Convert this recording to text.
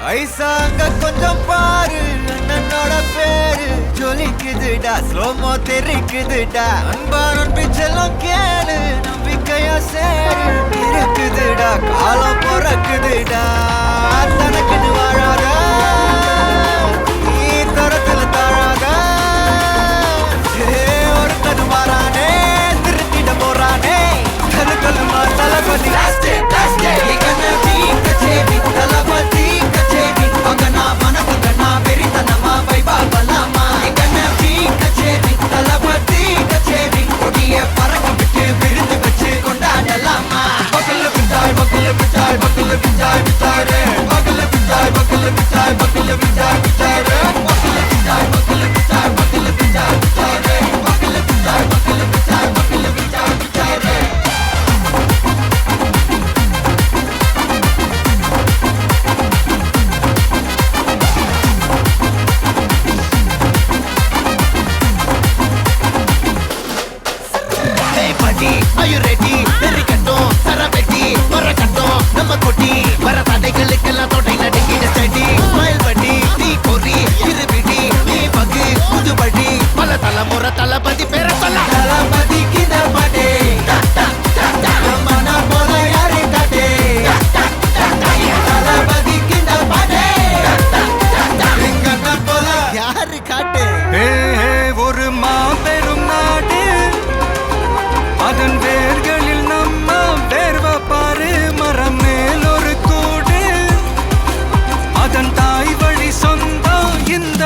ஐசாங்க கொஞ்சம் பாரு அண்ணனோட பேரு ஜொலிக்குதுடா ஸ்லோமோ தெரிக்குதுடா அன்பான பிச்செல்லாம் கேளு நம்பிக்கையா சேரு இருக்குதுடா காலம் பிறக்குதுடா தனக்குன்னு வாழாத நீ தரத்துல தாழாத ஒரு கது மாறானே திருத்திட போறானே கது கல்லுமா தளபதி தளபதி அகனா மனசுகனா வெறித்தனமா வைபாபலாமா எங்கனவி கச்சேரி தளபதி கச்சேரி கொடிய பறக்க விட்டு விருந்து வச்சு கொண்டாடலாமா பக்கல்ல பிச்சாய் பக்கல்ல பிச்சாய் பக்கல்ல பிச்சாய் பிச்சாரே பக்கல்ல பிச்சாய் பக்கல்ல பிச்சாய் பக்கல்ல பிச்சாய் பிச்சாரே பக்கல்ல பிச்சாய் பக்கல்ல பிச்சாய் பக்கல்ல பிச்சாய் பிச்சாரே பக்கல்ல பிச்சாய் பக்கல்ல பிச்சாய் பக்கல்ல பிச்சாய் பிச்சாரே Are you ready? Derikattom, Saraveti, Varakattom, Namakoti, Varathadegalukella thodai nadingida steady. Smile buddy, nee kori, iruvidi, nee vagi, pudubadi, pala thalamura thalapadi pera solla. Thalapadi kinda pade, namana pola yare kade. Thalapadi kinda pade, ringana pola yare kade. Hey, oru maaperum naadu அதன் வேர்களில் நம்ம வேர்வ பாரு மரம் மேல் ஒரு கூடு அதன் தாய் வழி சொந்தம் இந்த